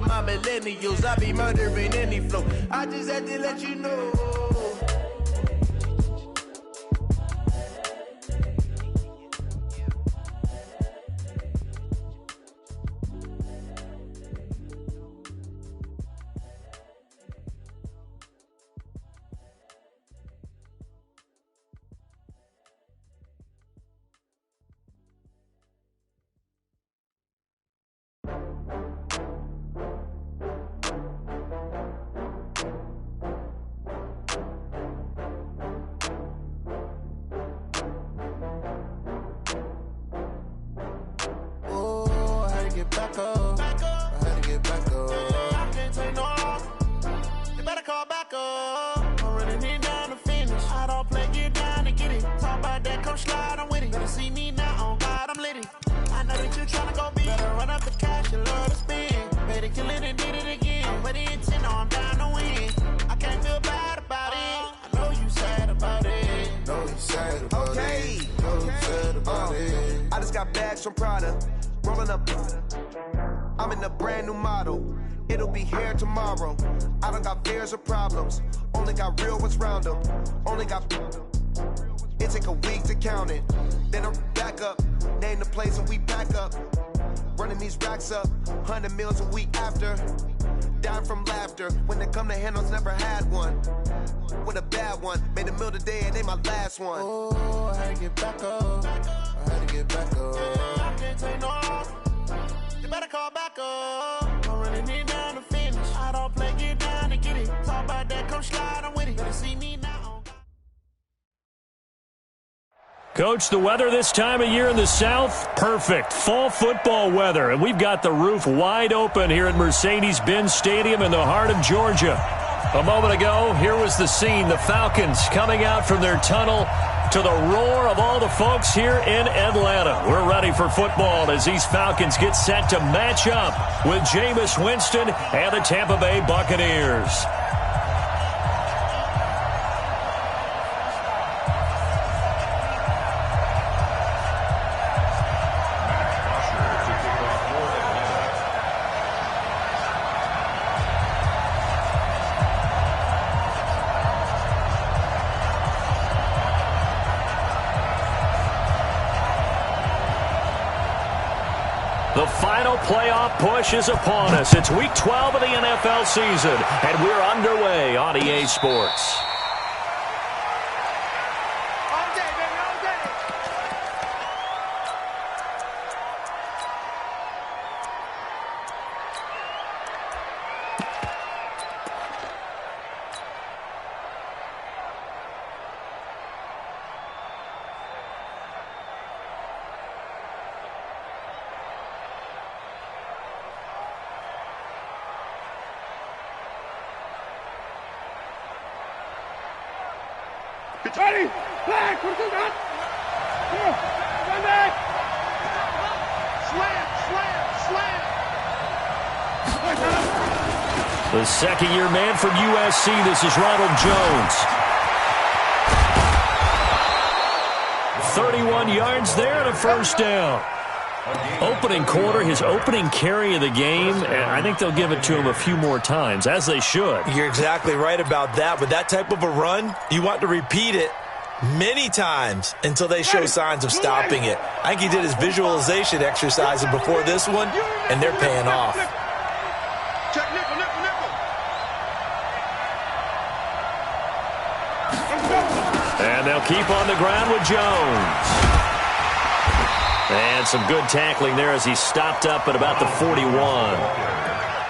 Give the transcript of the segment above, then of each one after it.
to my millennials. I be murdering any flow. I just had to let you know. From Prada, rolling up. I'm in a brand new model. It'll be here tomorrow. I don't got fears or problems. Only got real ones round them. Only got. It take a week to count it. Then I'm back up. Name the place and we pack up. Running these racks up. 100 meals a week after. Dying from laughter. When it come to handles, never had one. With a bad one. Made a meal today and they my last one. Oh, I had to get back up. I had to get back up. I can't take no loss. You better call back up. I'm running it down to finish. I don't play, get down to get it. Talk about that, come slide, I'm with it. Better see me now. Coach, the weather this time of year in the South, perfect. Fall football weather. And we've got the roof wide open here at Mercedes-Benz Stadium in the heart of Georgia. A moment ago, here was the scene. The Falcons coming out from their tunnel to the roar of all the folks here in Atlanta. We're ready for football as these Falcons get set to match up with Jameis Winston and the Tampa Bay Buccaneers. The final playoff push is upon us. It's Week 12 of the NFL season, and we're underway on EA Sports. Ready, back, what is that? Run back! Slam! The second-year man from USC, this is Ronald Jones. 31 yards there and a first down. Opening quarter, his opening carry of the game, and I think they'll give it to him a few more times, as they should. You're exactly right about that. With that type of a run, you want to repeat it many times until they show signs of stopping it. I think he did his visualization exercise before this one, and they're paying off. And they'll keep on the ground with Jones. And some good tackling there as he stopped up at about the 41.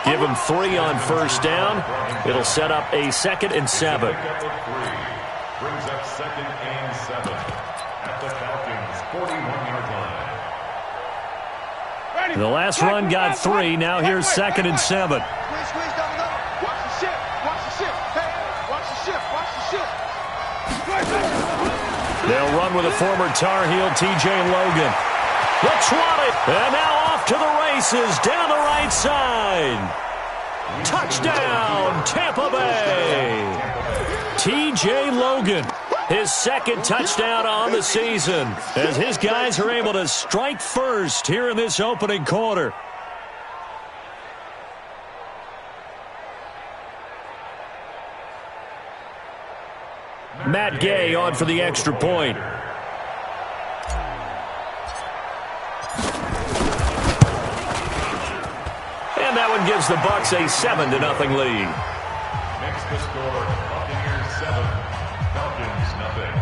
Give him 3 on first down. It'll set up a 2nd and 7. Brings up 2nd and 7 at the Falcons' 41-yard line. The last run got 3. Now here's 2nd and 7. Watch the shift. Watch the shift. Hey, watch the shift. Watch the shift. They'll run with a former Tar Heel, T.J. Logan. Looks wanted, and now off to the races down the right side. Touchdown, Tampa Bay. T.J. Logan, his 2nd touchdown on the season, as his guys are able to strike first here in this opening quarter. Matt Gay on for the extra point. And that one gives the Bucs a 7-0 lead. Next to score, Buccaneers 7, Falcons nothing.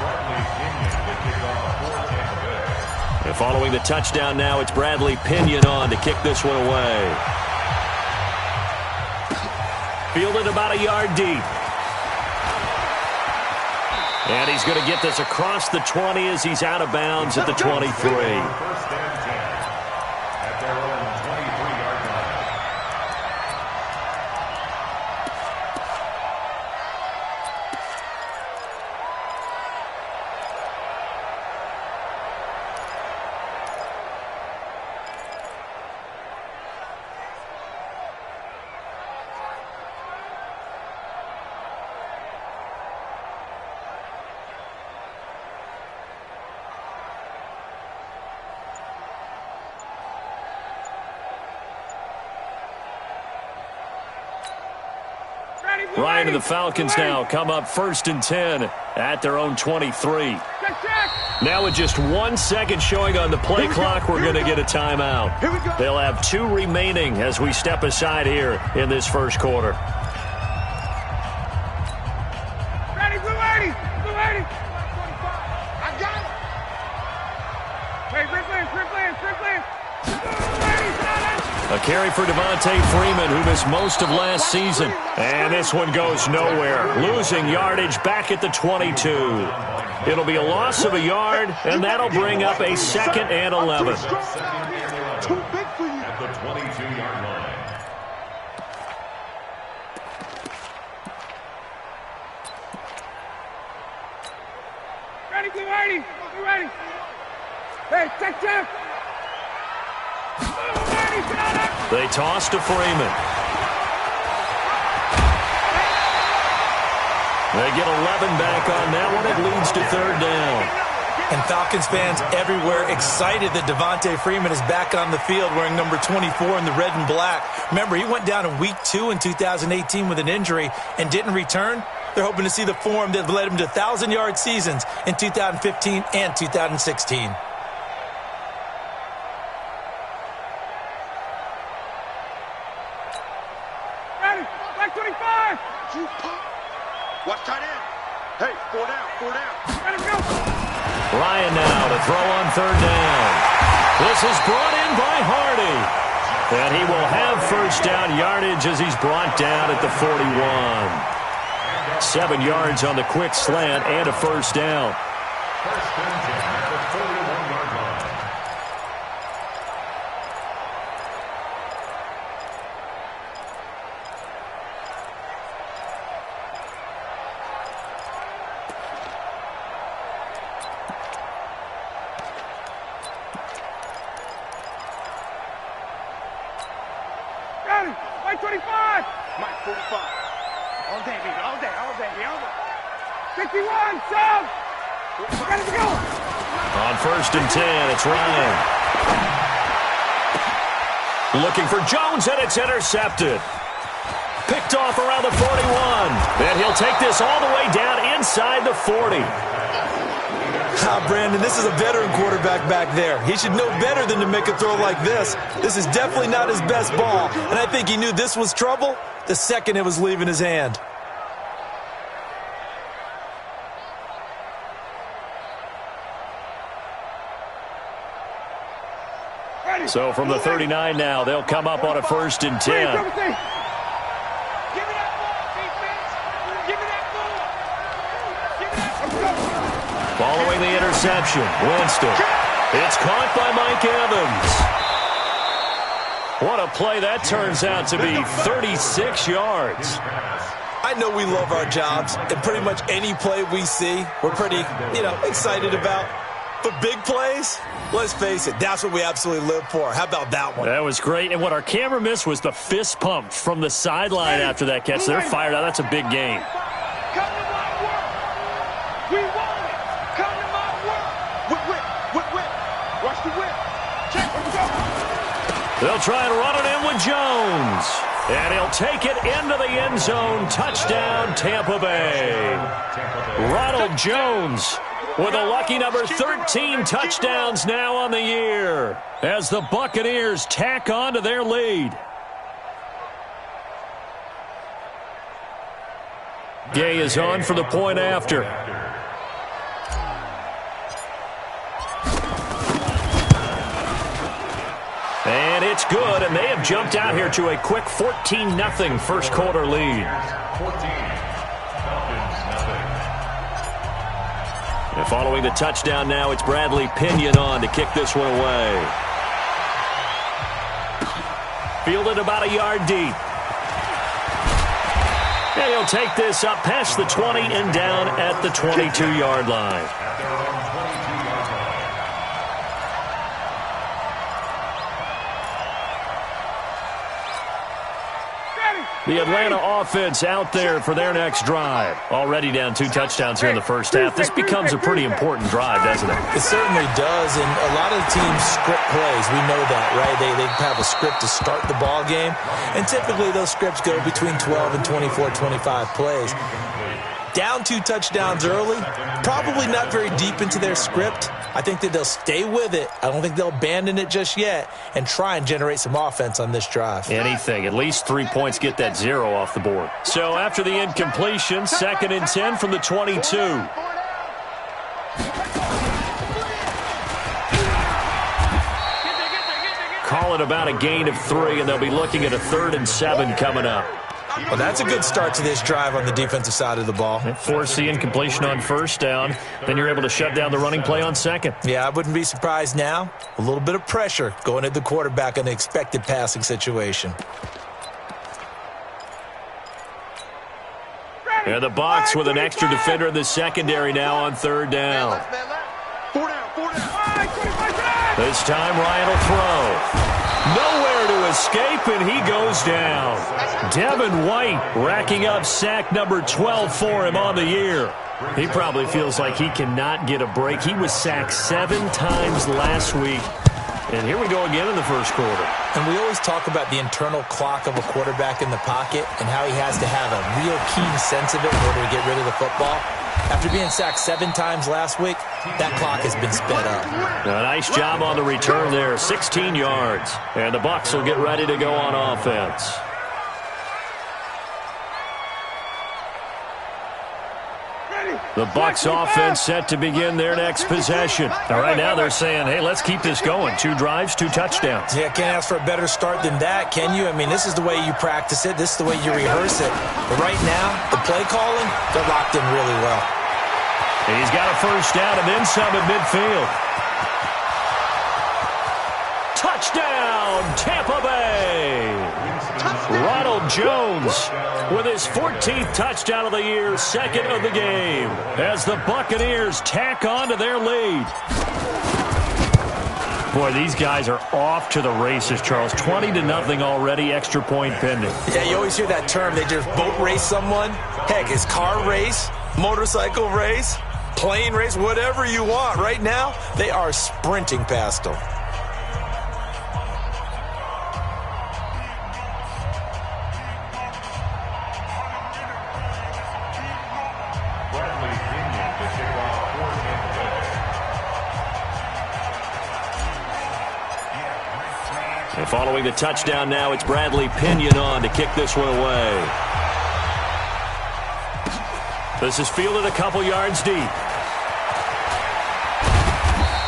Bradley Pinion to kick off for Tampa Bay. And following the touchdown now, it's Bradley Pinion on to kick this one away. Fielded about a yard deep. And he's going to get this across the 20 as he's out of bounds at the 23. First and 10 at their own 23-yard line. Ryan and the Falcons now come up 1st and 10 at their own 23. Now with just 1 second showing on the play clock, we're going to get a timeout. They'll have 2 remaining as we step aside here in this first quarter. Ready, blue 80, blue 80. I got it. Hey, Chris Lance. A carry for Devontae Freeman, who missed most of last season. And this one goes nowhere. Losing yardage back at the 22. It'll be a loss of a yard, and that'll bring up a 2nd and 11. Too big for you. At the 22-yard line. Ready, blue 80, blue 80. Hey, check. They toss to Freeman. They get 11 back on that one. It leads to 3rd down. And Falcons fans everywhere excited that Devontae Freeman is back on the field wearing number 24 in the red and black. Remember, he went down in week 2 in 2018 with an injury and didn't return. They're hoping to see the form that led him to 1,000-yard seasons in 2015 and 2016. Watch tight end. Hey, 4 down. Let him go. Ryan now to throw on 3rd down. This is brought in by Hardy. And he will have 1st down yardage as he's brought down at the 41. 7 yards on the quick slant and a 1st down. First and 10 at the 41-yard line. Mike 25. Mike 45. All day, baby. All day. 51, Sam. Ready to go. On 1st and 10, it's Ryan. Looking for Jones, and it's intercepted. Picked off around the 41. And he'll take this all the way down inside the 40. Brandon, this is a veteran quarterback back there. He should know better than to make a throw like this. This is definitely not his best ball. And I think he knew this was trouble the second it was leaving his hand. So from the 39 now, they'll come up on a 1st and 10. Following the interception, Winston. It's caught by Mike Evans. What a play that turns out to be, 36 yards. I know we love our jobs, and pretty much any play we see, we're pretty, excited about. But big plays, let's face it, that's what we absolutely live for. How about that one? That was great, and what our camera missed was the fist pump from the sideline after that catch. They're fired out. That's a big game. Come to my work. We want it. Come to my work. Whip. Watch the whip. Check. Let's go. They'll try and run it in with Jones. And he'll take it into the end zone. Touchdown, Tampa Bay. Ronald Jones with a lucky number 13 touchdowns now on the year as the Buccaneers tack on to their lead. Gay is on for the point after. And it's good, and they have jumped out here to a quick 14-0 first quarter lead. 14. And following the touchdown now, it's Bradley Pinion on to kick this one away. Fielded about a yard deep. And he'll take this up past the 20 and down at the 22-yard line. The Atlanta offense out there for their next drive. Already down 2 touchdowns here in the first half. This becomes a pretty important drive, doesn't it? It certainly does, and a lot of the teams script plays. We know that, right? They have a script to start the ball game, and typically those scripts go between 12 and 24, 25 plays. Down 2 touchdowns early, probably not very deep into their script. I think that they'll stay with it. I don't think they'll abandon it just yet and try and generate some offense on this drive. Anything. At least 3 points get that 0 off the board. So after the incompletion, 2nd and 10 from the 22. Call it about a gain of 3, and they'll be looking at a 3rd and 7 coming up. Well, that's a good start to this drive on the defensive side of the ball. Force the incompletion on 1st down. Then you're able to shut down the running play on 2nd. Yeah, I wouldn't be surprised now. A little bit of pressure going at the quarterback in an expected passing situation. And the Bucs with an extra defender in the secondary now on 3rd down. This time Ryan will throw. Nowhere to escape, and he goes down. Devin White racking up sack number 12 for him on the year. He probably feels like he cannot get a break. He was sacked 7 times last week. And here we go again in the first quarter. And we always talk about the internal clock of a quarterback in the pocket and how he has to have a real keen sense of it in order to get rid of the football. After being sacked 7 times last week, that clock has been sped up. A nice job on the return there, 16 yards. And the Bucs will get ready to go on offense. The Bucs offense set to begin their next possession. Now, right now they're saying, hey, let's keep this going. 2 drives, 2 touchdowns. Yeah, can't ask for a better start than that, can you? I mean, this is the way you practice it. This is the way you rehearse it. But right now, the play calling, they're locked in really well. He's got a 1st down and then some at midfield. Touchdown, Tampa Bay! Ronald Jones with his 14th touchdown of the year, 2nd of the game, as the Buccaneers tack on to their lead. Boy, these guys are off to the races, Charles. 20-0 already, extra point pending. Yeah, you always hear that term. They just boat race someone. Heck, it's car race, motorcycle race, plane race, whatever you want. Right now, they are sprinting past them. And following the touchdown now, it's Bradley Pinion on to kick this one away. This is fielded a couple yards deep.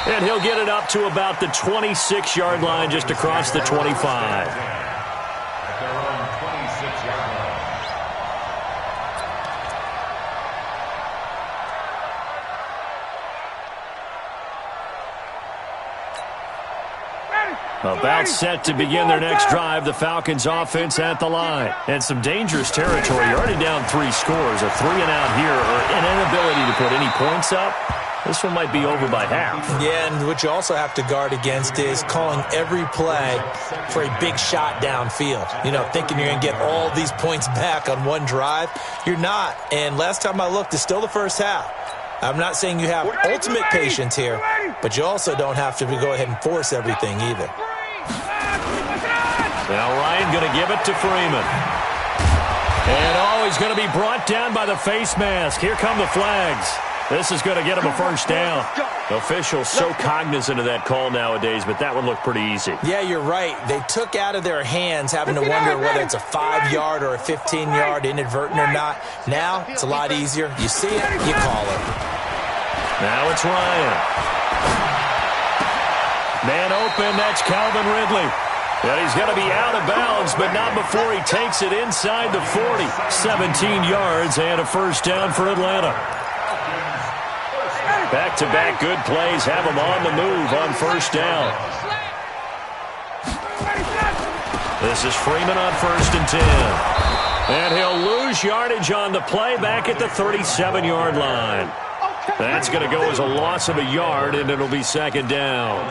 And he'll get it up to about the 26-yard line, just across the 25. About set to begin their next drive, the Falcons offense at the line. And some dangerous territory. You're already down 3 scores. A 3-and-out here, or an inability to put any points up. This one might be over by half. Yeah, and what you also have to guard against is calling every play for a big shot downfield. You know, thinking you're going to get all these points back on one drive. You're not. And last time I looked, it's still the first half. I'm not saying you have ultimate patience here, but you also don't have to go ahead and force everything either. Now Ryan going to give it to Freeman. And, he's going to be brought down by the face mask. Here come the flags. This is going to get him a first down. Officials so cognizant of that call nowadays, but that one looked pretty easy. Yeah, you're right. They took out of their hands having to wonder whether it's a 5-yard or a 15-yard inadvertent or not. Now, it's a lot easier. You see it, you call it. Now it's Ryan. Man open, that's Calvin Ridley. And he's going to be out of bounds, but not before he takes it inside the 40. 17 yards and a first down for Atlanta. Back-to-back good plays have him on the move on first down. This is Freeman on 1st and 10. And he'll lose yardage on the play back at the 37-yard line. That's going to go as a loss of a yard, and it'll be 2nd down.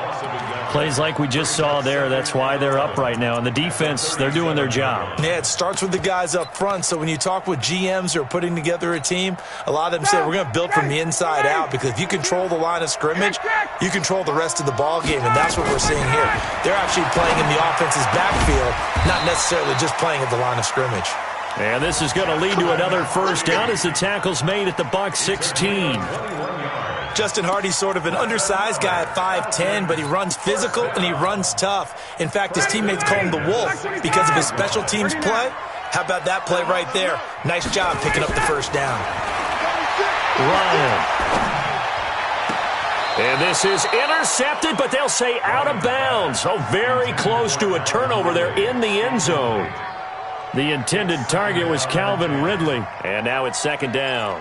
Plays like we just saw there, that's why they're up right now. And the defense, they're doing their job. Yeah, it starts with the guys up front. So when you talk with GMs who are putting together a team, a lot of them say we're going to build from the inside out, because if you control the line of scrimmage, you control the rest of the ball game, and that's what we're seeing here. They're actually playing in the offense's backfield, not necessarily just playing at the line of scrimmage. And this is going to lead to another first down as the tackle's made at the Bucs 16. Justin Hardy's sort of an undersized guy at 5'10", but he runs physical and he runs tough. In fact, his teammates call him the Wolf because of his special teams play. How about that play right there? Nice job picking up the first down. Ryan. And this is intercepted, but they'll say out of bounds. So very close to a turnover there in the end zone. The intended target was Calvin Ridley, and now it's 2nd down.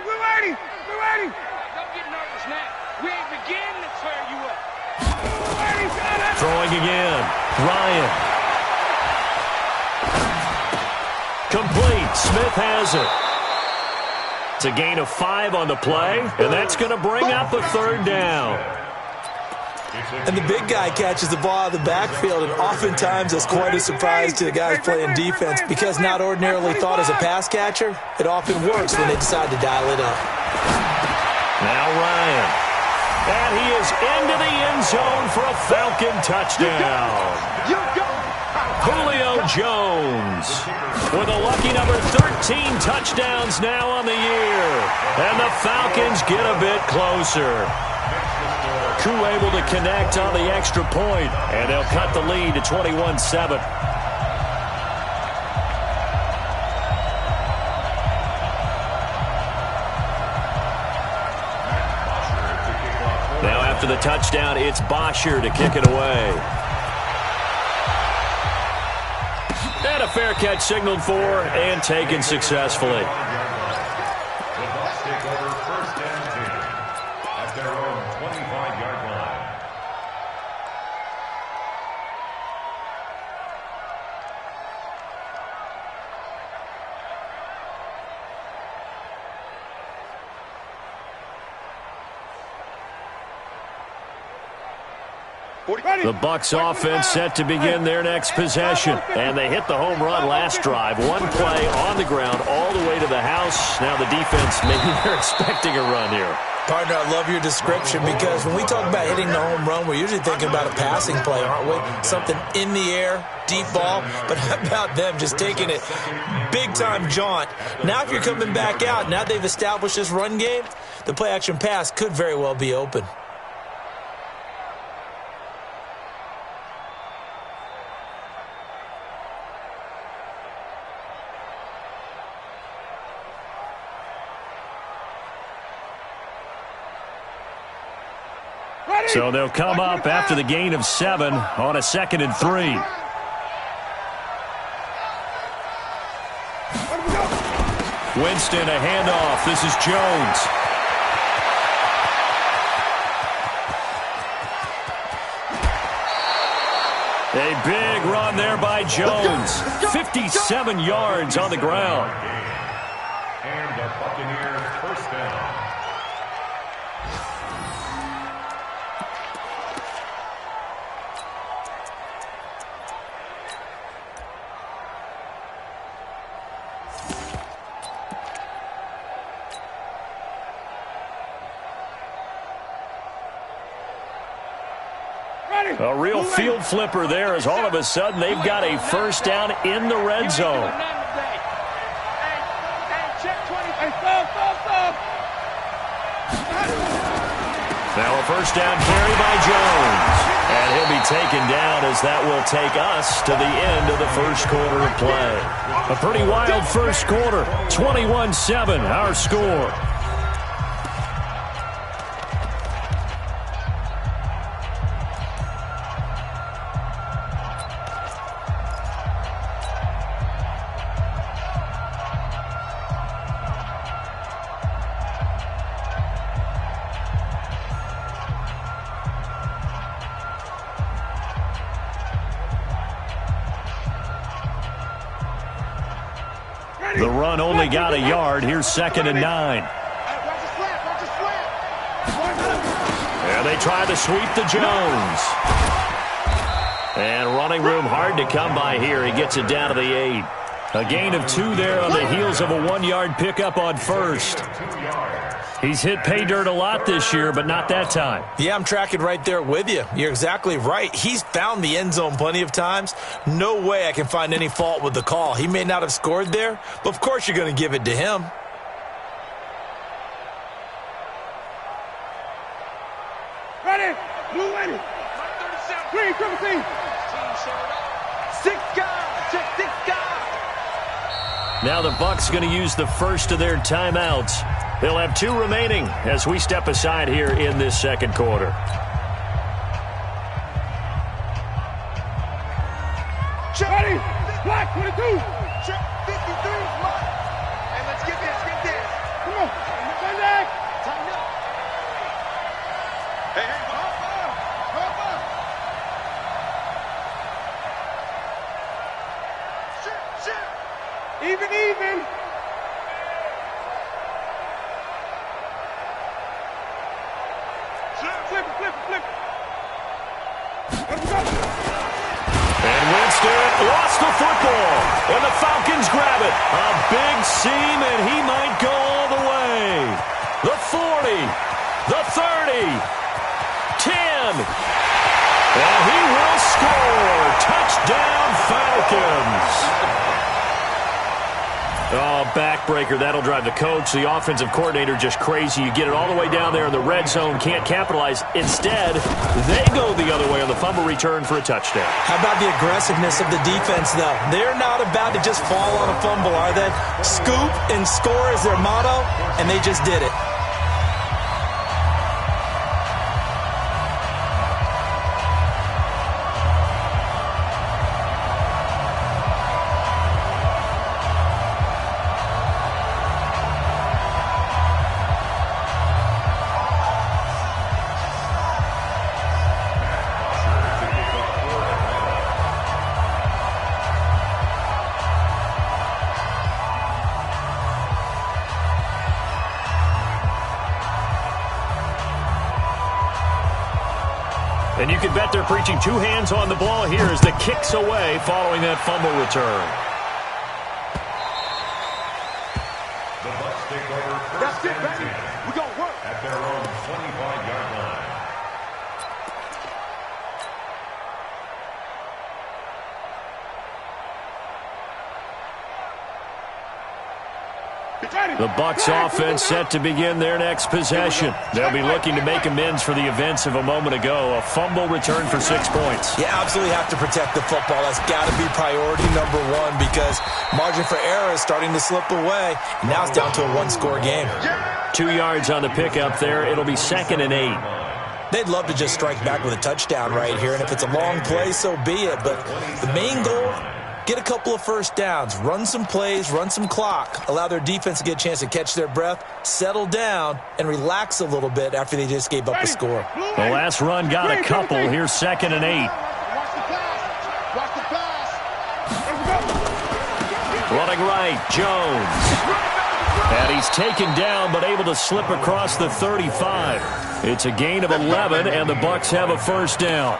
We're ready. Don't get nervous now. We ain't beginning to tear you up. Throwing again. Ryan. Complete. Smith has it. It's a gain of 5 on the play, and that's going to bring up a 3rd down. And the big guy catches the ball out of the backfield, and oftentimes it's quite a surprise to the guys playing defense, because not ordinarily thought as a pass catcher, it often works when they decide to dial it up. Now Ryan. And he is into the end zone for a Falcon touchdown. Julio Jones with a lucky number 13 touchdowns now on the year. And the Falcons get a bit closer. Koo able to connect on the extra point, and they'll cut the lead to 21-7. Now after the touchdown, it's Bosher to kick it away. And a fair catch signaled for and taken successfully. The Bucs offense set to begin their next possession. And they hit the home run last drive. One play on the ground all the way to the house. Now the defense, maybe they're expecting a run here. Partner, I love your description, because when we talk about hitting the home run, we're usually thinking about a passing play, aren't we? Something in the air, deep ball. But how about them just taking it big-time jaunt? Now if you're coming back out, now they've established this run game, the play-action pass could very well be open. So they'll come up after the gain of 7 on a 2nd and 3. Winston, a handoff. This is Jones. A big run there by Jones. 57 yards on the ground. And the Buccaneers first down. A real field flipper there as all of a sudden they've got a first down in the red zone. Now a first down carry by Jones. And he'll be taken down as that will take us to the end of the first quarter of play. A pretty wild first quarter. 21-7, our score. The run only got a yard. Here's 2nd and 9. And they try to sweep to Jones. And running room hard to come by here. He gets it down to the 8. A gain of 2 there on the heels of a 1-yard pickup on first. He's hit pay dirt a lot this year, but not that time. Yeah, I'm tracking right there with you. You're exactly right. He's found the end zone plenty of times. No way I can find any fault with the call. He may not have scored there, but of course you're going to give it to him. Ready, blue ready. 3-17. 6 guys, check 6 guys. Now the Bucs going to use the first of their timeouts. They'll have 2 remaining as we step aside here in this second quarter. Ready, black 22. Check 53, Mark. Hey, let's get this, Come on, run back. Tighten up. Hey, hop up. Shit. Even. Flip. And Winston lost the football. And the Falcons grab it. A big seam, and he might go all the way. The 40, the 30, 10. And he will score. Touchdown, Falcons. Oh, backbreaker. That'll drive the coach, the offensive coordinator, just crazy. You get it all the way down there in the red zone, can't capitalize. Instead, they go the other way on the fumble return for a touchdown. How about the aggressiveness of the defense, though? They're not about to just fall on a fumble, are they? Scoop and score is their motto, and they just did it. And you can bet they're preaching 2 hands on the ball here as the kick's away following that fumble return. The Bucs take over first and 10. We gonna work at their own 25-yard line. The Bucs offense set to begin their next possession. They'll be looking to make amends for the events of a moment ago. A fumble return for 6 points. You absolutely have to protect the football. That's got to be priority number 1 because margin for error is starting to slip away. Now it's down to a 1-score game. 2 yards on the pickup there. It'll be 2nd and 8. They'd love to just strike back with a touchdown right here, and if it's a long play, so be it. But the main goal, get a couple of first downs, run some plays, run some clock, allow their defense to get a chance to catch their breath, settle down, and relax a little bit after they just gave up the score. The last run got a couple. Here's 2nd and 8. Watch the pass. Running right, Jones. And he's taken down but able to slip across the 35. It's a gain of 11, and the Bucs have a first down.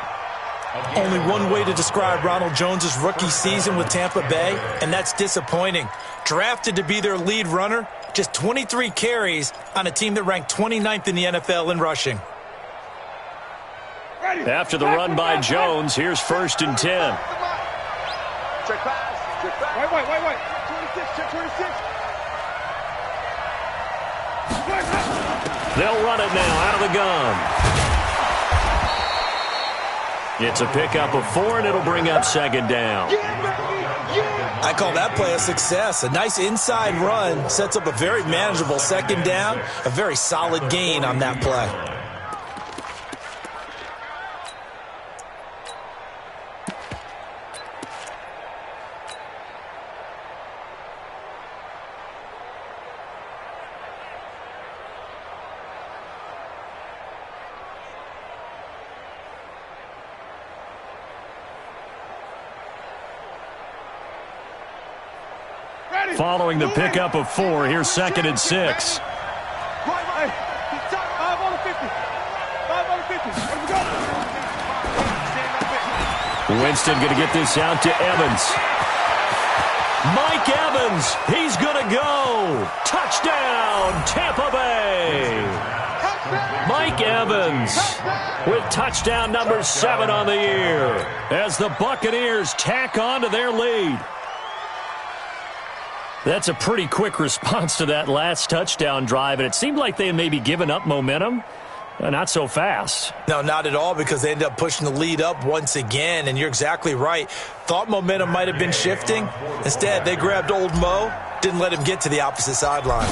Only one way to describe Ronald Jones' rookie season with Tampa Bay, and that's disappointing. Drafted to be their lead runner, just 23 carries on a team that ranked 29th in the NFL in rushing. After the run by Jones, here's 1st and 10. Check pass. Check pass. Wait. 26, check 26. They'll run it now out of the gun. It's a pickup of 4, and it'll bring up 2nd down. I call that play a success. A nice inside run sets up a very manageable 2nd down. A very solid gain on that play. Following the pickup of 4, here's 2nd and 6. 5 on the 50. 5 on the 50. Winston going to get this out to Evans. Mike Evans, he's going to go. Touchdown, Tampa Bay. Mike Evans with touchdown number 7 on the year as the Buccaneers tack on to their lead. That's a pretty quick response to that last touchdown drive, and it seemed like they had maybe given up momentum. Not so fast. No, not at all, because they ended up pushing the lead up once again, and you're exactly right. Thought momentum might have been shifting. Instead, they grabbed old Mo, didn't let him get to the opposite sideline.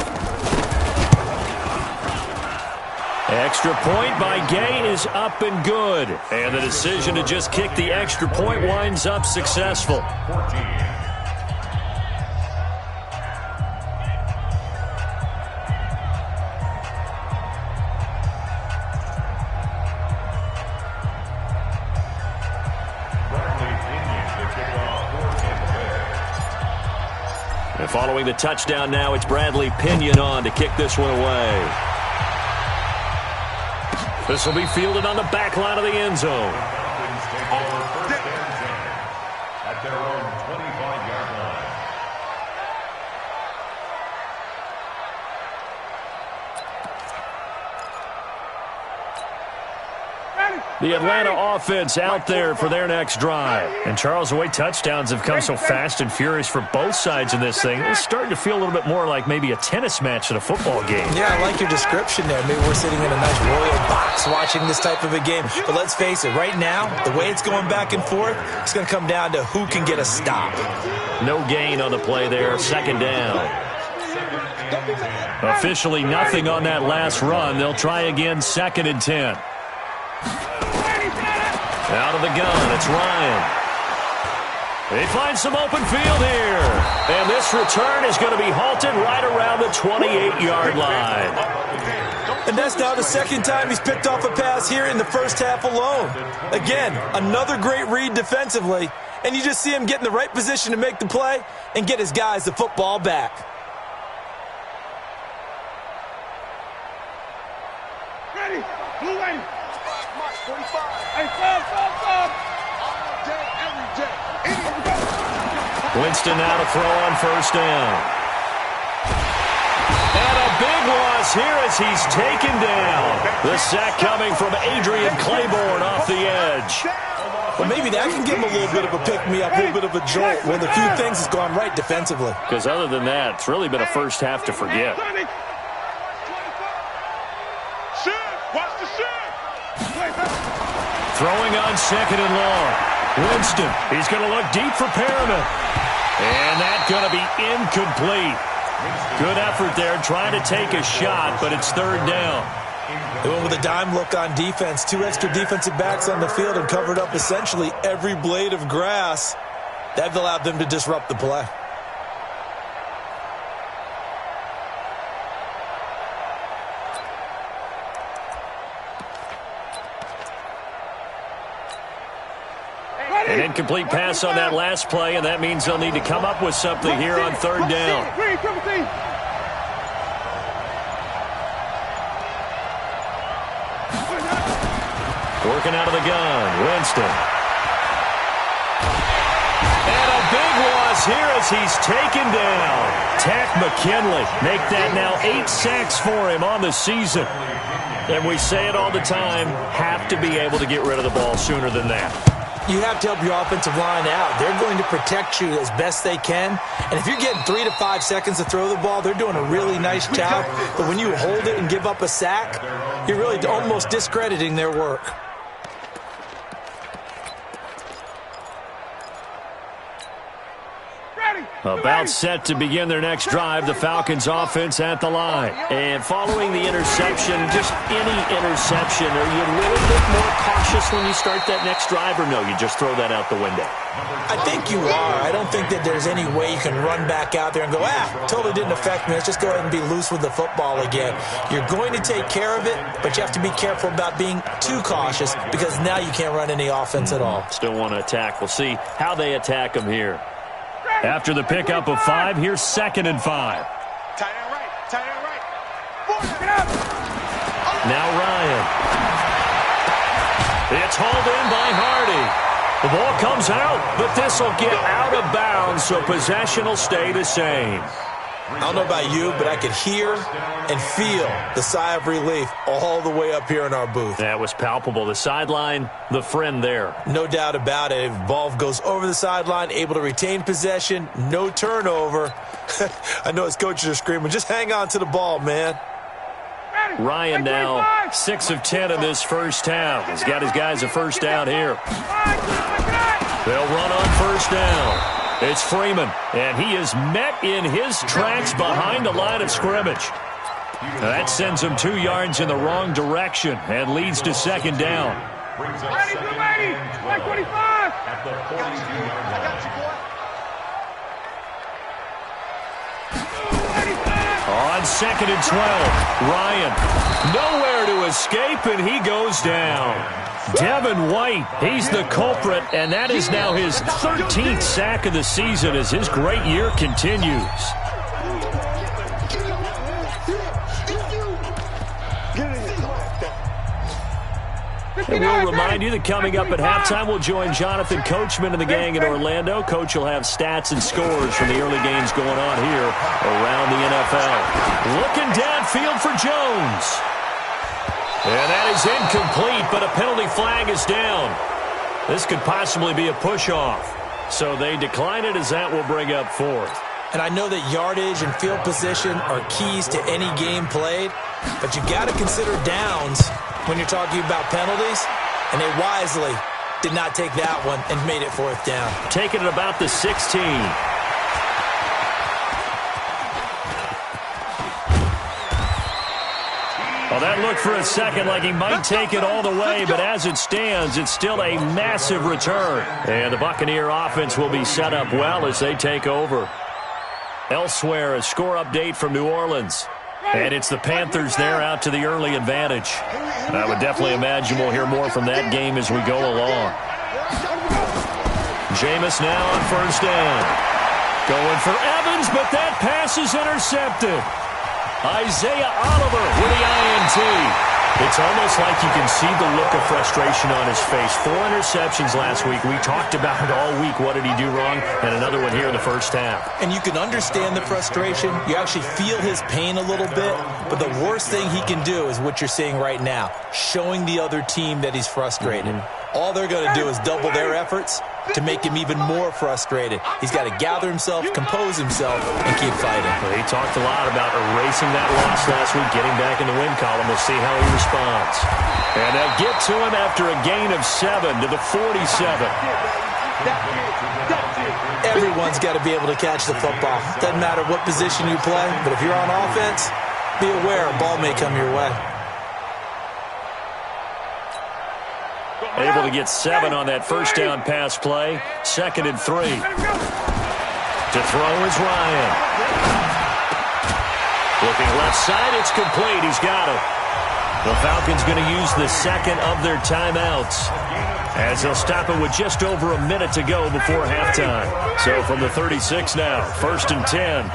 Extra point by Gay is up and good, and the decision to just kick the extra point winds up successful. And following the touchdown now, it's Bradley Pinion on to kick this one away. This will be fielded on the back line of the end zone. At their own 25-yard line. The Atlanta offense out there for their next drive. And Charles, the way touchdowns have come so fast and furious for both sides in this thing, it's starting to feel a little bit more like maybe a tennis match than a football game. Yeah, I like your description there. Maybe we're sitting in a nice royal box watching this type of a game. But let's face it, right now, the way it's going back and forth, it's going to come down to who can get a stop. No gain on the play there, 2nd down. Officially nothing on that last run. They'll try again, 2nd and 10. Out of the gun, it's Ryan. They find some open field here. And this return is going to be halted right around the 28-yard line. And that's now the 2nd time he's picked off a pass here in the first half alone. Again, another great read defensively. And you just see him get in the right position to make the play and get his guys the football back. Ready. Blue lane. 45. Hey, stop. All day, every day. Winston now to throw on 1st down. And a big loss here as he's taken down. The sack coming from Adrian Claiborne off the edge. Well, maybe that can give him a little bit of a pick-me-up, a little bit of a jolt when a few things has gone right defensively. Because other than that, it's really been a first half to forget. Watch the shit. Throwing on 2nd and long. Winston, he's going to look deep for Perriman. And that's going to be incomplete. Good effort there trying to take a shot, but it's 3rd down. They went with a dime look on defense. 2 extra defensive backs on the field and covered up essentially every blade of grass. That allowed them to disrupt the play. An incomplete pass on that last play, and that means they'll need to come up with something here on 3rd down. Working out of the gun, Winston. And a big loss here as he's taken down. Tack McKinley make that now 8 sacks for him on the season. And we say it all the time, have to be able to get rid of the ball sooner than that. You have to help your offensive line out. They're going to protect you as best they can. And if you're getting 3 to 5 seconds to throw the ball, they're doing a really nice job. But when you hold it and give up a sack, you're really almost discrediting their work. About set to begin their next drive, the Falcons offense at the line. And following the interception, just any interception, are you a little bit more cautious when you start that next drive, or no, you just throw that out the window? I think you are. I don't think that there's any way you can run back out there and go, totally didn't affect me. Let's just go ahead and be loose with the football again. You're going to take care of it, but you have to be careful about being too cautious because now you can't run any offense at all. Still want to attack. We'll see how they attack them here. After the pickup of 5, here's 2nd and 5. Tight end right. Get out. Now Ryan. It's hauled in by Hardy. The ball comes out, but this will get out of bounds, so possession will stay the same. I don't know about you, but I could hear and feel the sigh of relief all the way up here in our booth. That was palpable. The sideline, the friend there. No doubt about it. If the ball goes over the sideline, able to retain possession, no turnover. I know his coaches are screaming, just hang on to the ball, man. Ryan now 6 of 10 in this first half. He's got his guys a first down here. They'll run on first down. It's Freeman, and he is met in his tracks behind the line of scrimmage. That sends him 2 yards in the wrong direction and leads to 2nd down. On 2nd and 12, Ryan nowhere to escape, and he goes down. Devin White, he's the culprit, and that is now his 13th sack of the season as his great year continues. And we'll remind you that coming up at halftime, we'll join Jonathan Coachman and the gang in Orlando. Coach will have stats and scores from the early games going on here around the NFL. Looking downfield for Jones. And that is incomplete, but a penalty flag is down. This could possibly be a push-off. So they decline it as that will bring up 4th. And I know that yardage and field position are keys to any game played, but you got to consider downs when you're talking about penalties, and they wisely did not take that one and made it 4th down. Taking it about the 16. Well, that looked for a second like he might take it all the way, but as it stands, it's still a massive return. And the Buccaneer offense will be set up well as they take over. Elsewhere, a score update from New Orleans. And it's the Panthers there out to the early advantage. I would definitely imagine we'll hear more from that game as we go along. Jameis now on first down. Going for Evans, but that pass is intercepted. Isaiah Oliver with the INT. It's almost like you can see the look of frustration on his face. 4 interceptions last week. We talked about it all week. What did he do wrong? And another one here in the first half. And you can understand the frustration. You actually feel his pain a little bit. But the worst thing he can do is what you're seeing right now, showing the other team that he's frustrated. All they're going to do is double their efforts to make him even more frustrated. He's got to gather himself, compose himself, and keep fighting. Well, he talked a lot about erasing that loss last week, getting back in the win column. We'll see how he responds. And they'll get to him after a gain of 7 to the 47. Everyone's got to be able to catch the football. Doesn't matter what position you play, but if you're on offense, be aware a ball may come your way. Able to get 7 on that first down pass play. 2nd and 3. To throw is Ryan. Looking left side, it's complete. He's got it. The Falcons going to use the 2nd of their timeouts as they'll stop it with just over a minute to go before halftime. So from the 36 now, 1st and 10.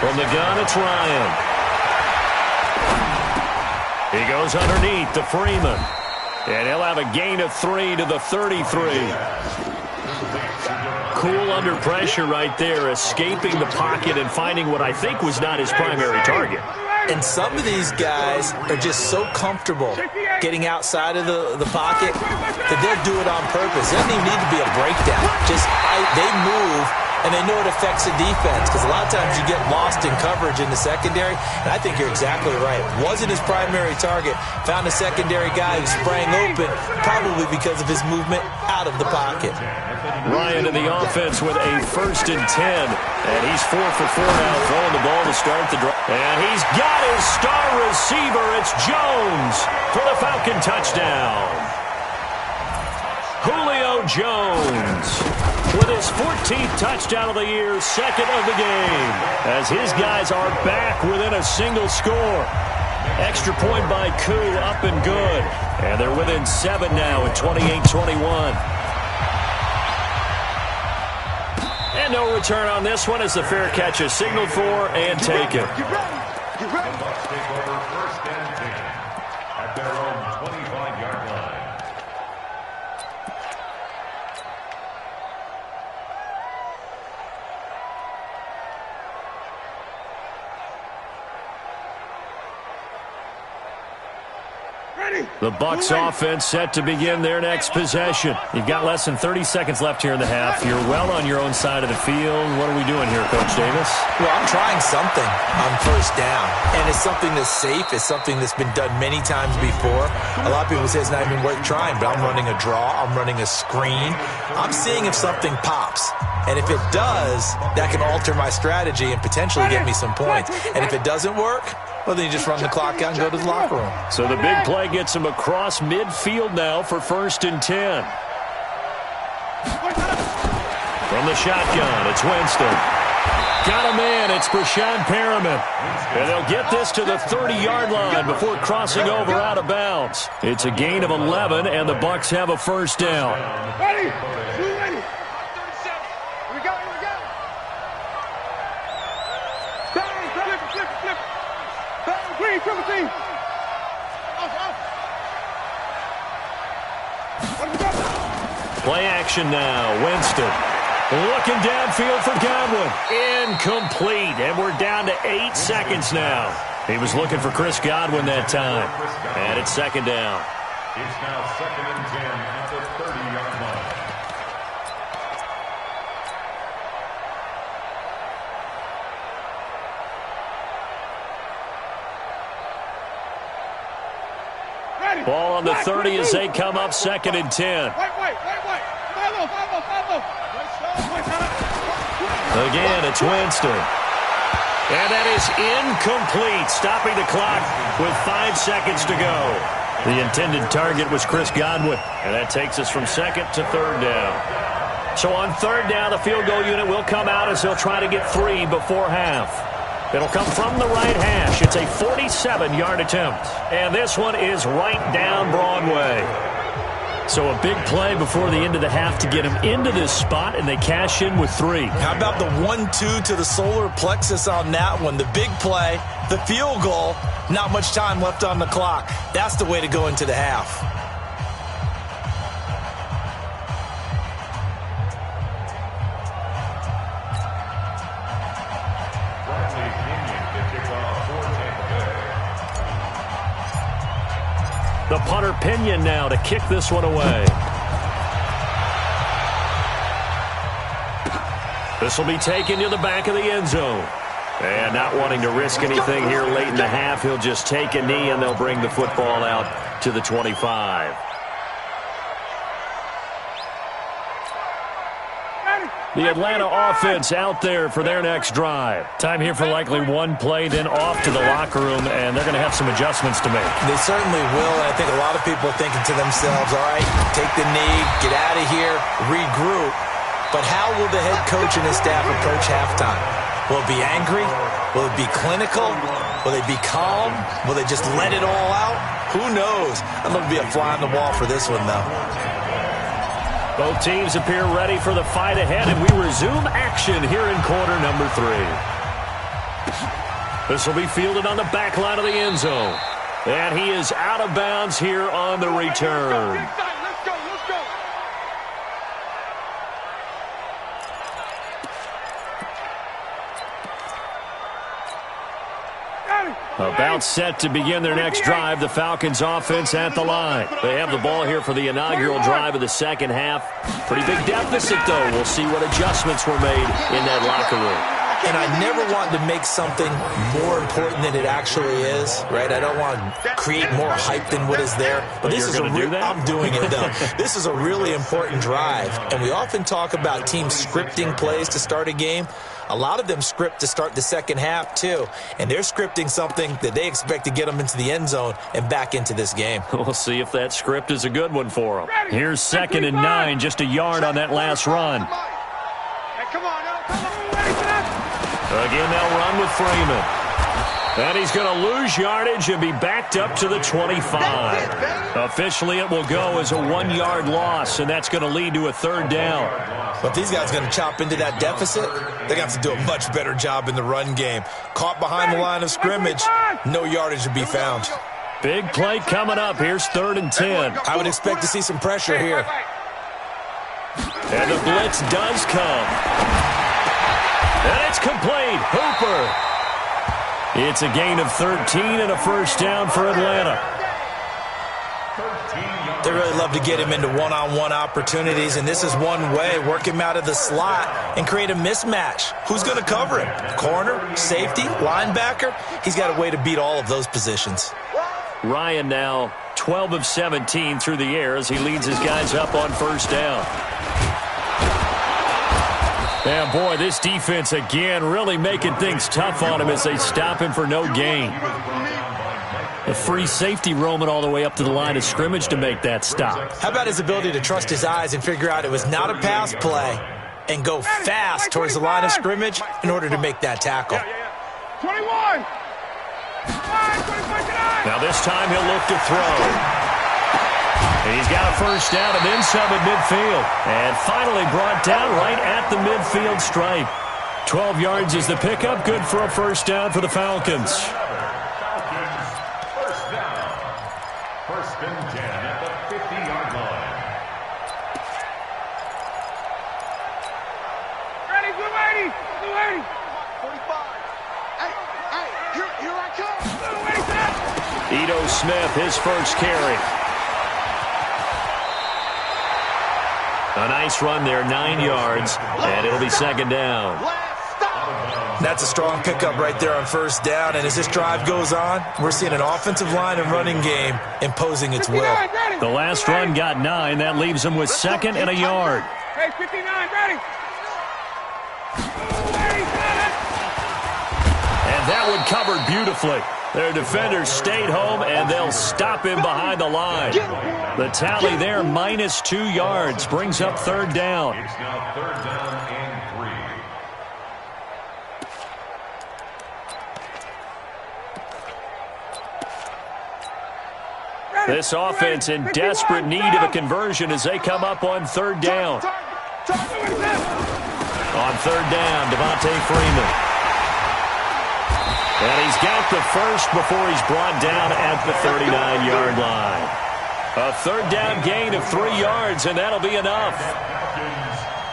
From the gun, it's Ryan. He goes underneath to Freeman. And he'll have a gain of 3 to the 33. Cool under pressure right there, escaping the pocket and finding what I think was not his primary target. And some of these guys are just so comfortable getting outside of the pocket that they'll do it on purpose. It doesn't even need to be a breakdown. They move, and they know it affects the defense, because a lot of times you get lost in coverage in the secondary, and I think you're exactly right. Wasn't his primary target. Found a secondary guy who sprang open, probably because of his movement out of the pocket. Ryan in the offense with a 1st and 10. And he's 4 for 4 now, throwing the ball to start the drive. And he's got his star receiver. It's Jones for the Falcon touchdown. Julio Jones with his 14th touchdown of the year, 2nd of the game, as his guys are back within a single score. Extra point by Koo, up and good. And they're within 7 now at 28-21. And no return on this one as the fair catch is signaled for and taken. The Bucs take over 1st and 10 at their own 25-yard line. The Bucs offense set to begin their next possession. You've got less than 30 seconds left here in the half. You're well on your own side of the field. What are we doing here, Coach Davis? Well, I'm trying something on 1st down, and it's something that's safe. It's something that's been done many times before. A lot of people say it's not even worth trying, but I'm running a draw. I'm running a screen. I'm seeing if something pops. And if it does, that can alter my strategy and potentially get me some points. And if it doesn't work, well, then you just run the clock out and go to the locker room. So the big play gets him across midfield now for 1st and 10. From the shotgun, it's Winston. Got a man, it's Brashad Perriman. And they'll get this to the 30-yard line before crossing over out of bounds. It's a gain of 11, and the Bucs have a 1st down. Ready? Ready? 37. We go. Flip. Green, triple team. Play action now. Winston looking downfield for Godwin. Incomplete. And we're down to 8 seconds now. He was looking for Chris Godwin that time. And it's 2nd down. It's now 2nd and 10 at the 30-yard line. Ball on the 30 as they come up 2nd and 10. Again, it's Winston. And that is incomplete, stopping the clock with 5 seconds to go. The intended target was Chris Godwin, and that takes us from 2nd to 3rd down. So on 3rd down, the field goal unit will come out as they'll try to get 3 before half. It'll come from the right hash. It's a 47-yard attempt. And this one is right down Broadway. So a big play before the end of the half to get him into this spot, and they cash in with 3. How about the 1-2 to the solar plexus on that one? The big play, the field goal, not much time left on the clock. That's the way to go into the half. The punter Pinion now to kick this one away. This will be taken to the back of the end zone. And not wanting to risk anything here late in the half, he'll just take a knee and they'll bring the football out to the 25. The Atlanta offense out there for their next drive. Time here for likely one play, then off to the locker room, and they're going to have some adjustments to make. They certainly will, and I think a lot of people are thinking to themselves, all right, take the knee, get out of here, regroup. But how will the head coach and his staff approach halftime? Will it be angry? Will it be clinical? Will they be calm? Will they just let it all out? Who knows? I'm going to be a fly on the wall for this one, though. Both teams appear ready for the fight ahead, and we resume action here in quarter number 3. This will be fielded on the back line of the end zone. And he is out of bounds here on the return. About set to begin their next drive, the Falcons offense at the line. They have the ball here for the inaugural drive of the second half. Pretty big deficit, though. We'll see what adjustments were made in that locker room. And I never want to make something more important than it actually is, right? I don't want to create more hype than what is there. But this is I'm doing it, though. This is a really important drive. And we often talk about teams scripting plays to start a game. A lot of them script to start the second half, too. And they're scripting something that they expect to get them into the end zone and back into this game. We'll see if that script is a good one for them. Here's 2nd and 9, just a yard on that last run. Again, they'll run with Freeman. And he's going to lose yardage and be backed up to the 25. Officially, it will go as a 1-yard loss, and that's going to lead to a 3rd down. But these guys are going to chop into that deficit. They're going to have to do a much better job in the run game. Caught behind the line of scrimmage, no yardage to be found. Big play coming up. Here's 3rd and 10. I would expect to see some pressure here. And the blitz does come. And it's complete. Hooper. It's a gain of 13 and a 1st down for Atlanta. They really love to get him into one-on-one opportunities, and this is one way. Work him out of the slot and create a mismatch. Who's going to cover him? Corner, safety, linebacker? He's got a way to beat all of those positions. Ryan now 12 of 17 through the air as he leads his guys up on 1st down. And, boy, this defense, again, really making things tough on him as they stop him for no gain. A free safety roaming all the way up to the line of scrimmage to make that stop. How about his ability to trust his eyes and figure out it was not a pass play and go fast towards the line of scrimmage in order to make that tackle? 21! Now this time he'll look to throw. He's got a 1st down and then some at midfield. And finally brought down right at the midfield stripe. 12 yards is the pickup. Good for a 1st down for the Falcons. First down. 1st and 10 at the 50-yard line. Ready, blue 80! Blue 80! 45. Hey, here I come! Blue 80, Ito Smith, his 1st carry. A nice run there, 9 yards, and it'll be 2nd down. That's a strong pickup right there on 1st down, and as this drive goes on, we're seeing an offensive line and running game imposing its will. The last run got 9. That leaves them with 2nd and a yard. Hey, 59, ready! And that one covered beautifully. Their defenders stayed home, and they'll stop him behind the line. The tally there, minus 2 yards, brings up 3rd down. It's now 3rd down and 3. This offense in desperate need of a conversion as they come up on 3rd down. On 3rd down, Devontae Freeman. And he's got the 1st before he's brought down at the 39-yard line. A 3rd down gain of 3 yards, and that'll be enough.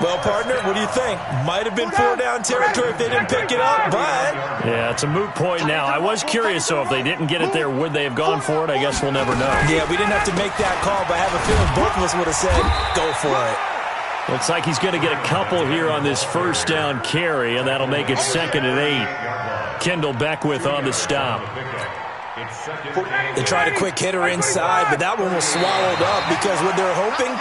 Well, partner, what do you think? Might have been 4-down territory if they didn't pick it up, but... Yeah, it's a moot point now. I was curious, though, if they didn't get it there, would they have gone for it? I guess we'll never know. Yeah, we didn't have to make that call, but I have a feeling both of us would have said, go for it. Looks like he's going to get a couple here on this 1st down carry, and that'll make it 2nd and 8. Kendall Beckwith on the stop. They tried a quick hitter inside, but that one was swallowed up because what they're hoping,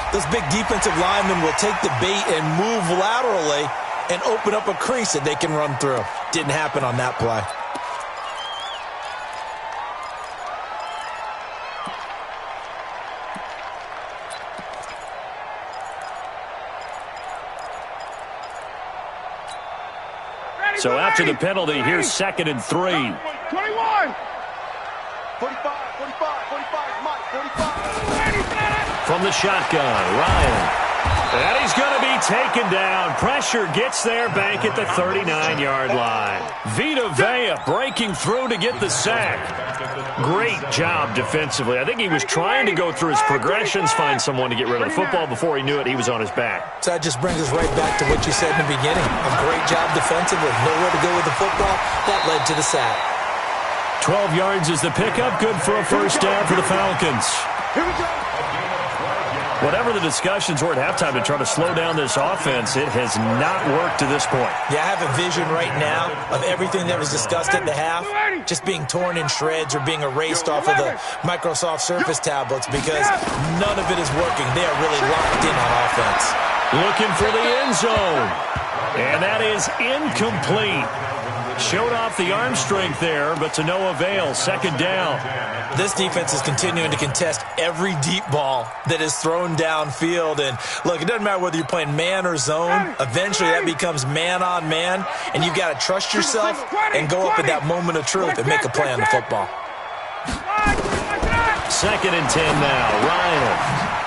those big defensive linemen will take the bait and move laterally and open up a crease that they can run through. Didn't happen on that play. So after the penalty, here's 2nd and 3. 21! 45, 45, 45, Mike, 45. From the shotgun, Ryan. And he's going to be taken down. Pressure gets there back at the 39-yard line. Vita Vea breaking through to get the sack. Great job defensively. I think he was trying to go through his progressions, find someone to get rid of the football. Before he knew it, he was on his back. So that just brings us right back to what you said in the beginning. A great job defensively. Nowhere to go with the football. That led to the sack. 12 yards is the pickup. Good for a first down for the Falcons. Here we go. Whatever the discussions were at halftime to try to slow down this offense, it has not worked to this point. Yeah, I have a vision right now of everything that was discussed at the half just being torn in shreds or being erased off of the Microsoft Surface tablets because none of it is working. They are really locked in on offense. Looking for the end zone. And that is incomplete. Showed off the arm strength there, but to no avail. Second down. This defense is continuing to contest every deep ball that is thrown downfield. And, look, it doesn't matter whether you're playing man or zone. Eventually, that becomes man on man. And you've got to trust yourself and go up at that moment of truth and make a play on the football. Second and 10 now. Ryan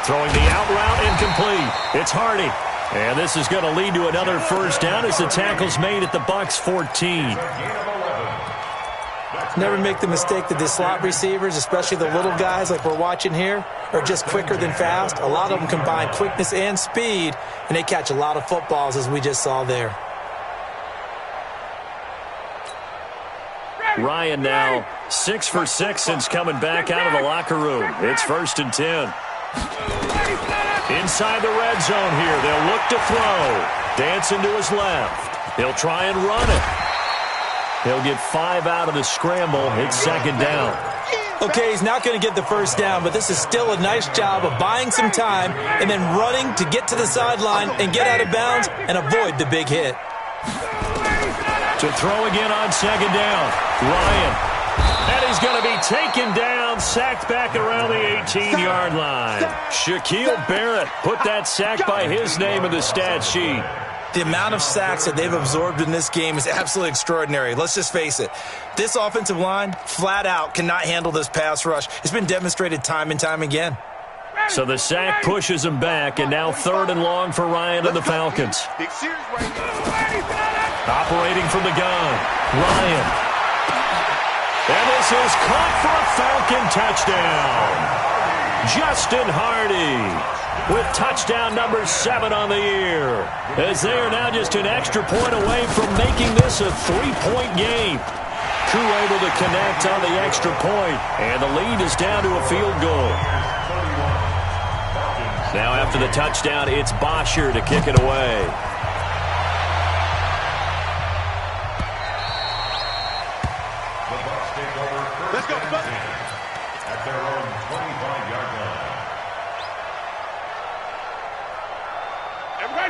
throwing the out route incomplete. It's Hardy. And this is going to lead to another first down as the tackle's made at the Bucs 14. Never make the mistake that the slot receivers, especially the little guys like we're watching here, are just quicker than fast. A lot of them combine quickness and speed, and they catch a lot of footballs, as we just saw there. Ryan now 6 for 6 since coming back out of the locker room. It's first and 10. Inside the red zone here. They'll look to throw. Dancing to his left. He'll try and run it. He'll get 5 out of the scramble. It's second down. Okay, he's not going to get the first down, but this is still a nice job of buying some time and then running to get to the sideline and get out of bounds and avoid the big hit. To throw again on second down. Ryan. And he's going to be taken down, sacked back around the 18-yard line. Shaquille Barrett put that sack by his name in the stat sheet. The amount of sacks that they've absorbed in this game is absolutely extraordinary. Let's just face it. This offensive line, flat out, cannot handle this pass rush. It's been demonstrated time and time again. So the sack pushes him back, and now third and long for Ryan and the Falcons. Operating from the gun, Ryan. And this is caught for a Falcon touchdown. Justin Hardy with touchdown number 7 on the year, as they are now just an extra point away from making this a 3-point game. Crew able to connect on the extra point, and the lead is down to a field goal. Now after the touchdown, it's Bosher to kick it away. Let's go, Bucs. At their own 25-yard line.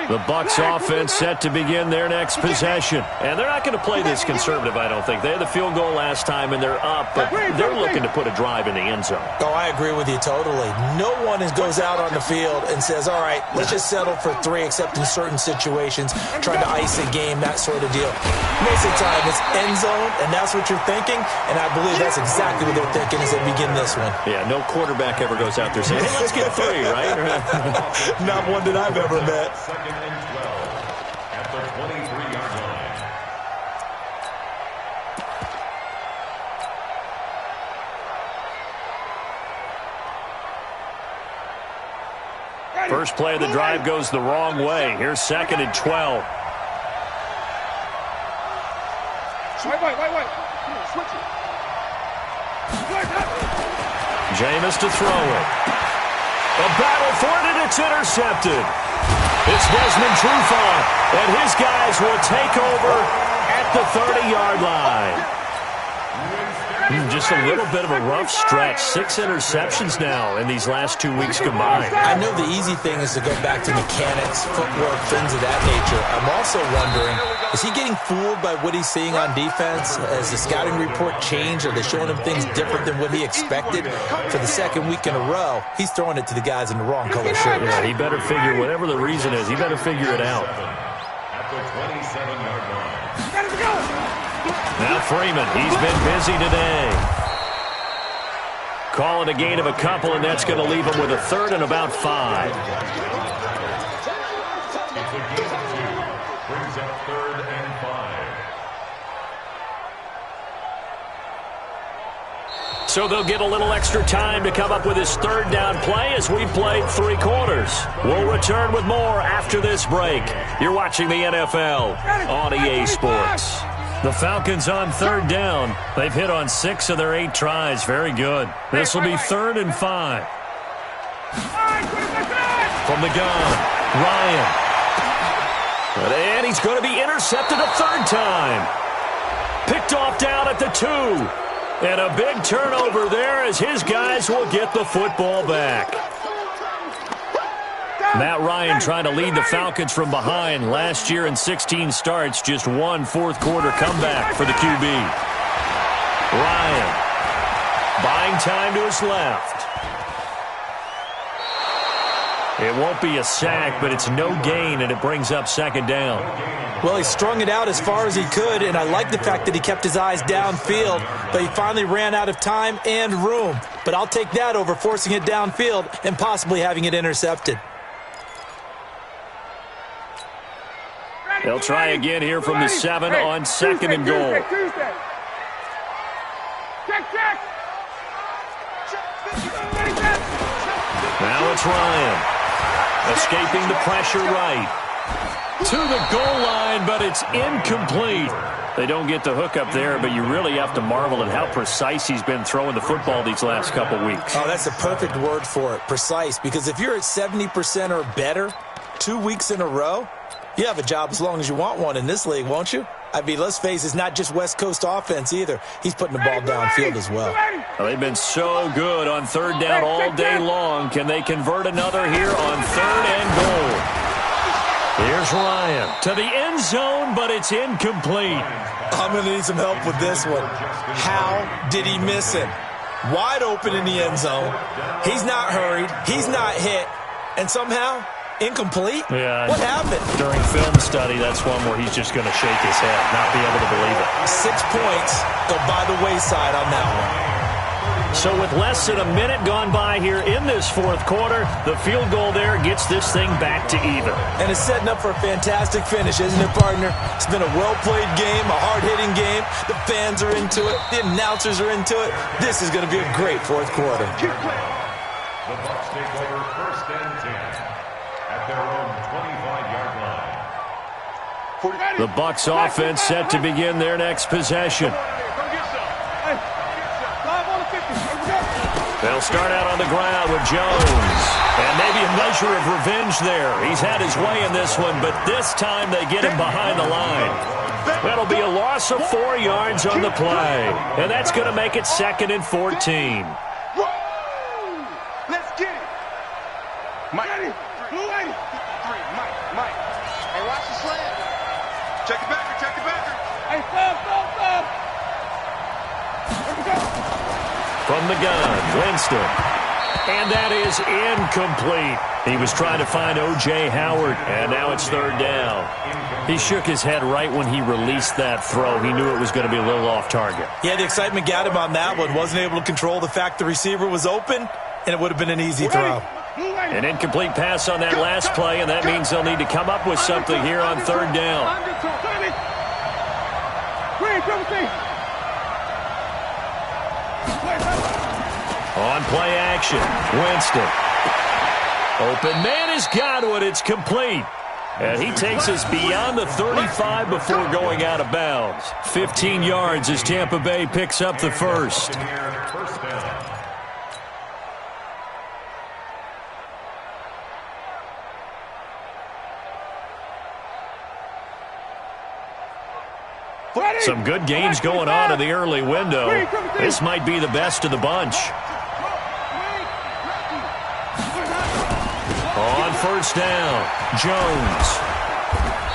The Bucs offense set to begin their next possession. And they're not going to play this conservative, I don't think. They had the field goal last time, and they're up, but they're looking to put a drive in the end zone. Oh, I agree with you totally. No one goes out on the field and says, all right, let's just settle for 3, except in certain situations, trying to ice a game, that sort of deal. Most of the time, it's end zone, and that's what you're thinking, and I believe that's exactly what they're thinking as they begin this one. Yeah, no quarterback ever goes out there saying, hey, let's get 3, right? Not one that I've ever met. Second and 12 at the 23-yard line. First play of the drive goes the wrong way. Here's second and 12. Wait. Come on, switch it. Jameis to throw it. A battle for it, and it's intercepted. It's Desmond Trufant, and his guys will take over at the 30-yard line. Just a little bit of a rough stretch. 6 interceptions now in these last 2 weeks combined. I know the easy thing is to go back to mechanics, footwork, things of that nature. I'm also wondering, is he getting fooled by what he's seeing on defense? Has the scouting report changed? Are they showing him things different than what he expected? For the second week in a row, he's throwing it to the guys in the wrong color shirt. Yeah, he better figure, whatever the reason is, he better figure it out. At the 27-yard line. Now Freeman, he's been busy today. Calling a gain of a couple, and that's going to leave him with a third and about 5. It's a gain of 2. Brings up third and 5. So they'll get a little extra time to come up with his third down play as we've played 3 quarters. We'll return with more after this break. You're watching the NFL on EA Sports. The Falcons on third down. They've hit on 6 of their 8 tries. Very good. This will be 3rd and 5. From the gun, Ryan. And he's going to be intercepted a 3rd time. Picked off down at the 2. And a big turnover there as his guys will get the football back. Matt Ryan trying to lead the Falcons from behind. Last year in 16 starts, just 1 fourth-quarter comeback for the QB. Ryan buying time to his left. It won't be a sack, but it's no gain, and it brings up 2nd down. Well, he strung it out as far as he could, and I like the fact that he kept his eyes downfield, but he finally ran out of time and room. But I'll take that over forcing it downfield and possibly having it intercepted. They'll try again here from the 7 on 2nd and goal. Now it's Ryan. Escaping the pressure right. To the goal line, but it's incomplete. They don't get the hook up there, but you really have to marvel at how precise he's been throwing the football these last couple weeks. Oh, that's a perfect word for it, precise. Because if you're at 70% or better 2 weeks in a row, you have a job as long as you want one in this league, won't you? I mean, let's face it, it's not just West Coast offense either. He's putting the ball downfield as well. Well, they've been so good on 3rd down all day long. Can they convert another here on 3rd and goal? Here's Ryan to the end zone, but it's incomplete. I'm going to need some help with this one. How did he miss him? Wide open in the end zone. He's not hurried. He's not hit. And somehow, incomplete? Yeah. What happened? During film study, that's one where he's just going to shake his head, not be able to believe it. 6 points go by the wayside on that one. So with less than a minute gone by here in this 4th quarter, the field goal there gets this thing back to even. And it's setting up for a fantastic finish, isn't it, partner? It's been a well-played game, a hard-hitting game. The fans are into it. The announcers are into it. This is going to be a great 4th quarter. The Bucs take over 1st and 10 at their own 25-yard line. The Bucs offense set to begin their next possession. They'll start out on the ground with Jones. And maybe a measure of revenge there. He's had his way in this one, but this time they get him behind the line. That'll be a loss of 4 yards on the play. And that's going to make it 2nd and 14. Let's get it. Mike. Mike. Hey, watch the slant. Check the backer. Hey, stop. Here we go. From the gun, Winston. And that is incomplete. He was trying to find O.J. Howard, and now it's 3rd down. He shook his head right when he released that throw. He knew it was going to be a little off target. Yeah, the excitement got him on that one. Wasn't able to control the fact the receiver was open, and it would have been an easy throw. An incomplete pass on that last play, and that means they'll need to come up with something here on 3rd down. On play action, Winston. Open man has got it. It's complete. And he takes us beyond the 35 before going out of bounds. 15 yards as Tampa Bay picks up the first. Some good games going on in the early window. This might be the best of the bunch. On 1st down, Jones.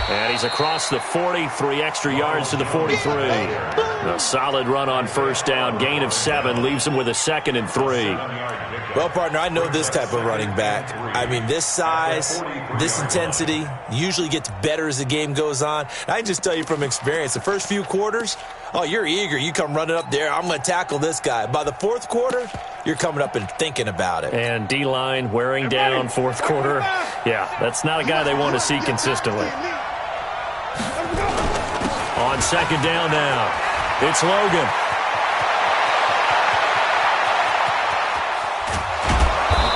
And he's across the 40, 3 extra yards to the 43. A solid run on 1st down, gain of 7, leaves him with a 2nd and 3. Well, partner, I know this type of running back. I mean, this size, this intensity usually gets better as the game goes on. I can just tell you from experience, the first few quarters, oh, you're eager. You come running up there, I'm going to tackle this guy. By the 4th quarter, you're coming up and thinking about it. And D-line wearing down 4th quarter. Yeah, that's not a guy they want to see consistently. On 2nd down now, it's Logan.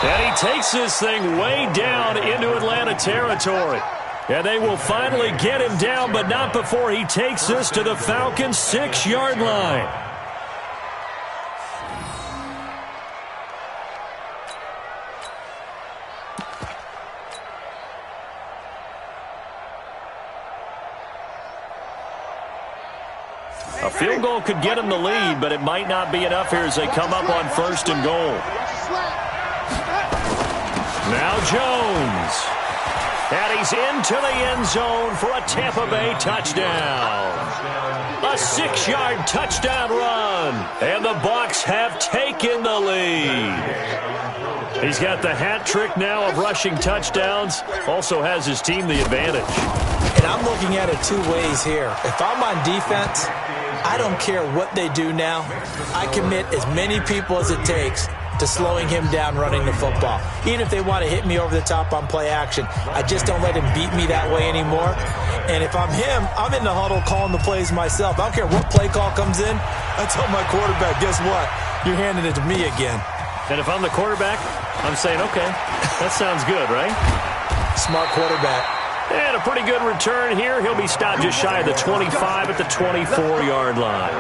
And he takes this thing way down into Atlanta territory. And they will finally get him down, but not before he takes this to the Falcons' 6-yard line. A field goal could get him the lead, but it might not be enough here as they come up on 1st and goal. Now Jones. And he's into the end zone for a Tampa Bay touchdown. A 6-yard touchdown run. And the Bucs have taken the lead. He's got the hat trick now of rushing touchdowns. Also has his team the advantage. And I'm looking at it 2 ways here. If I'm on defense, I don't care what they do now. I commit as many people as it takes to slowing him down running the football. Even if they want to hit me over the top on play action, I just don't let him beat me that way anymore. And if I'm him, I'm in the huddle calling the plays myself. I don't care what play call comes in. I tell my quarterback, guess what? You're handing it to me again. And if I'm the quarterback, I'm saying, okay, that sounds good, right? Smart quarterback. And a pretty good return here. He'll be stopped just shy of the 25 at the 24-yard line.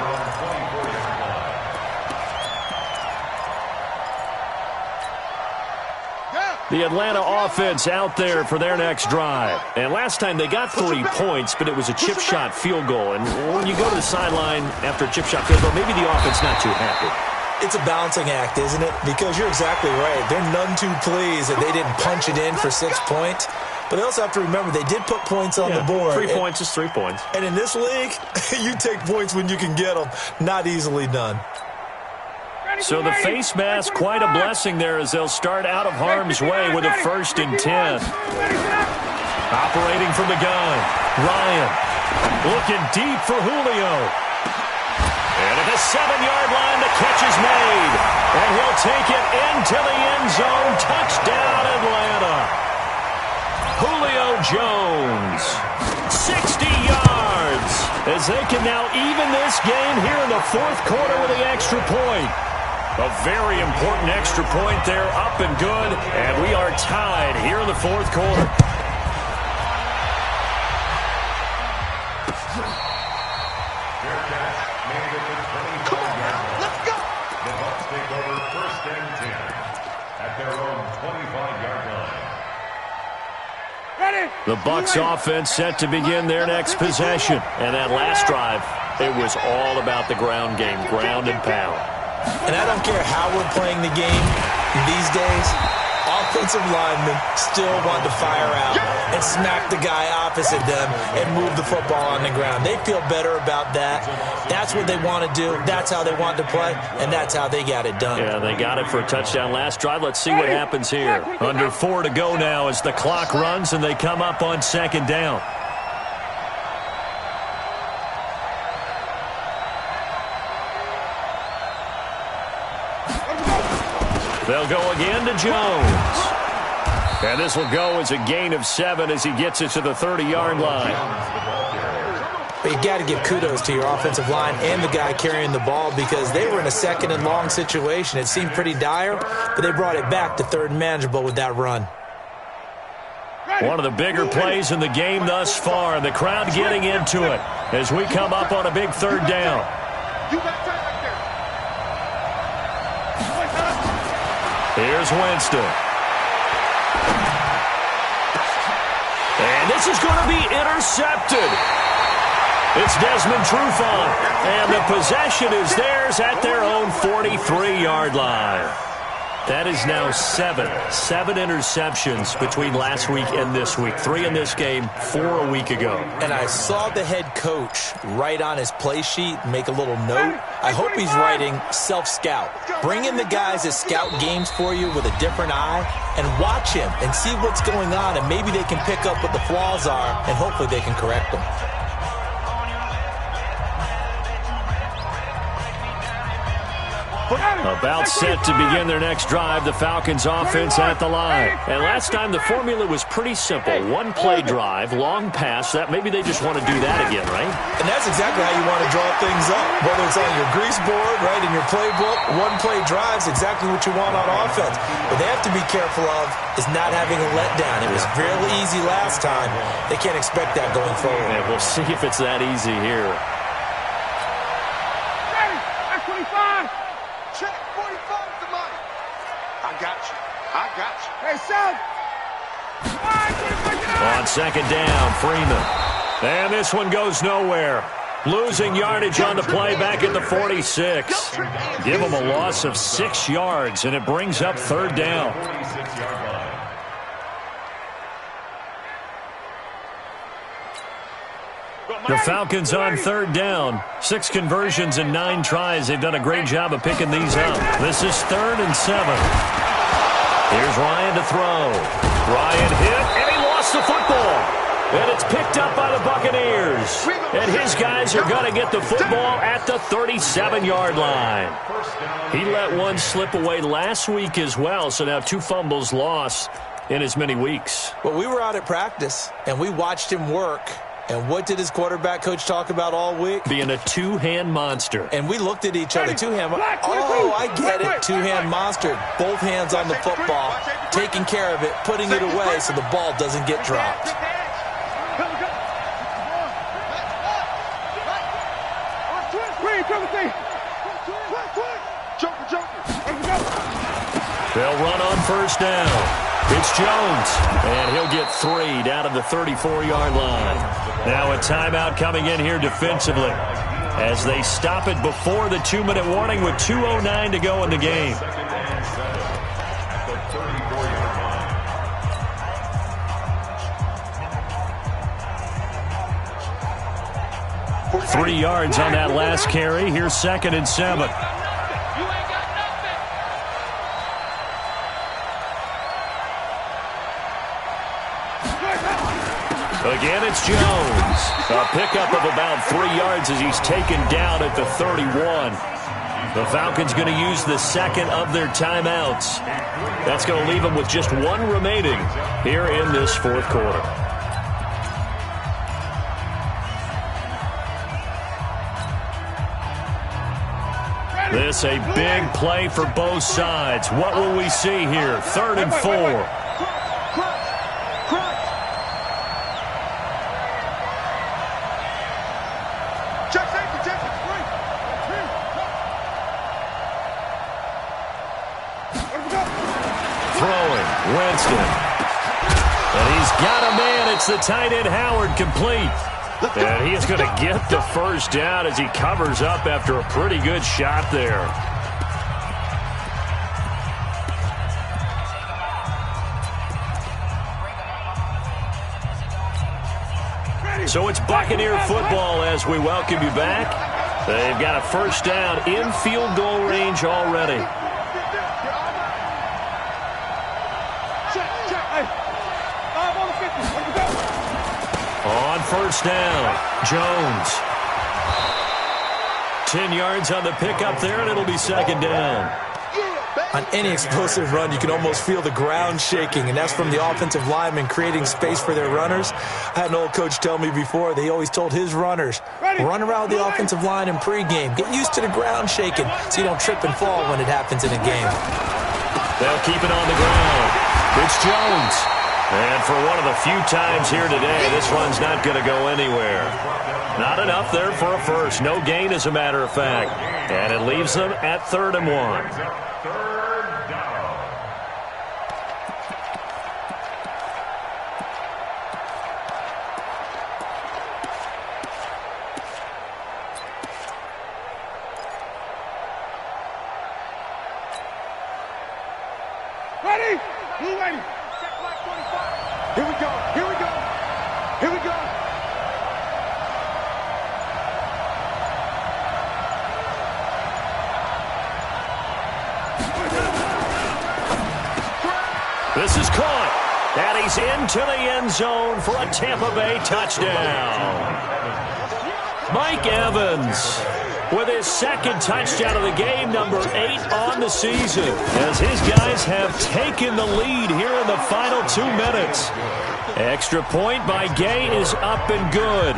The Atlanta offense out there for their next drive. And last time they got 3 points, but it was a chip shot field goal. And when you go to the sideline after a chip shot field goal, maybe the offense not too happy. It's a balancing act, isn't it? Because you're exactly right. They're none too pleased that they didn't punch it in for 6 points. But they also have to remember they did put points on the board. 3 points is 3 points. And in this league, you take points when you can get them. Not easily done. So the face mask, quite a blessing there as they'll start out of harm's way with a 1st and 10. Operating from the gun, Ryan looking deep for Julio. And at the 7-yard line, the catch is made. And he'll take it into the end zone. Touchdown, Atlanta. Julio Jones, 60 yards, as they can now even this game here in the 4th quarter with the extra point. A very important extra point there, up and good, and we are tied here in the 4th quarter. Come on, let's go. The Bucs take over 1st and 10 at their own 25-yard line. The Bucs offense set to begin their next possession. And that last drive, it was all about the ground game, ground and pound. And I don't care how we're playing the game these days, offensive linemen still want to fire out and smack the guy opposite them and move the football on the ground. They feel better about that. That's what they want to do. That's how they want to play, and that's how they got it done. Yeah, they got it for a touchdown last drive. Let's see what happens here. Under 4 to go now as the clock runs and they come up on 2nd down. They'll go again to Jones. And this will go as a gain of 7 as he gets it to the 30-yard line. But you got to give kudos to your offensive line and the guy carrying the ball because they were in a 2nd and long situation. It seemed pretty dire, but they brought it back to 3rd and manageable with that run. One of the bigger plays in the game thus far. The crowd getting into it as we come up on a big 3rd down. Here's Winston. And this is going to be intercepted. It's Desmond Trufant. And the possession is theirs at their own 43-yard line. That is now 7 interceptions between last week and this week. 3 in this game, 4 a week ago. And I saw the head coach write on his play sheet, make a little note. I hope he's writing self-scout. Bring in the guys that scout games for you with a different eye and watch him and see what's going on, and maybe they can pick up what the flaws are, and hopefully they can correct them. About set to begin their next drive, the Falcons offense at the line. And last time the formula was pretty simple. One-play drive, long pass. That maybe they just want to do that again, right? And that's exactly how you want to draw things up. Whether it's on your grease board, right, in your playbook, one-play drive is exactly what you want on offense. What they have to be careful of is not having a letdown. It was fairly easy last time. They can't expect that going forward. And we'll see if it's that easy here. Check 45 to mine. I got you. I got you. Hey, son. On second down, Freeman. And this one goes nowhere. Losing yardage on the play back at the 46. Give them a loss of 6 yards, and it brings up third down. The Falcons on third down. 6 conversions and 9 tries. They've done a great job of picking these up. This is 3rd and 7. Here's Ryan to throw. Ryan hit, and he lost the football. And it's picked up by the Buccaneers. And his guys are going to get the football at the 37-yard line. He let one slip away last week as well, so now 2 fumbles lost in as many weeks. Well, we were out at practice, and we watched him work. And what did his quarterback coach talk about all week? Being a two-hand monster. And we looked at each other. Two-hand. Oh, I get it. Two-hand monster. Both hands on the football. Taking care of it. Putting it away so the ball doesn't get dropped. They'll run on first down. It's Jones, and he'll get 3 down to the 34-yard line. Now a timeout coming in here defensively as they stop it before the 2-minute warning with 2:09 to go in the game. Three yards on that last carry. Here's 2nd and 7. Again, it's Jones. A pickup of about 3 yards as he's taken down at the 31. The Falcons going to use the 2nd of their timeouts. That's going to leave them with just 1 remaining here in this 4th quarter. This a big play for both sides. What will we see here? 3rd and 4. And he's got a man. It's the tight end, Howard, complete. And he is going to get the first down as he covers up after a pretty good shot there. So it's Buccaneer football as we welcome you back. They've got a first down in field goal range already. On first down, Jones. 10 yards on the pickup there, and it'll be 2nd down. On any explosive run, you can almost feel the ground shaking, and that's from the offensive linemen creating space for their runners. I had an old coach tell me before, they always told his runners, run around the offensive line in pregame. Get used to the ground shaking so you don't trip and fall when it happens in a game. They'll keep it on the ground. It's Jones. And for one of the few times here today, this run's not going to go anywhere. Not enough there for a first. No gain, as a matter of fact. And it leaves them at 3rd and 1. Ready? Blue ready. Here we go. Here we go. Here we go. This is caught. And he's into the end zone for a Tampa Bay touchdown. Mike Evans with his second touchdown of the game, number 8 on the season, as his guys have taken the lead here in the final 2 minutes. Extra point by Gay is up and good.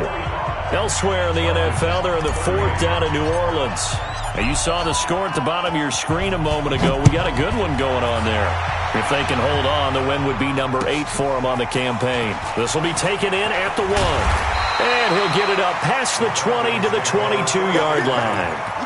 Elsewhere in the NFL, they're in the 4th down in New Orleans. Now, you saw the score at the bottom of your screen a moment ago. We got a good one going on there. If they can hold on, the win would be number 8 for them on the campaign. This will be taken in at the 1. And he'll get it up past the 20 to the 22-yard line.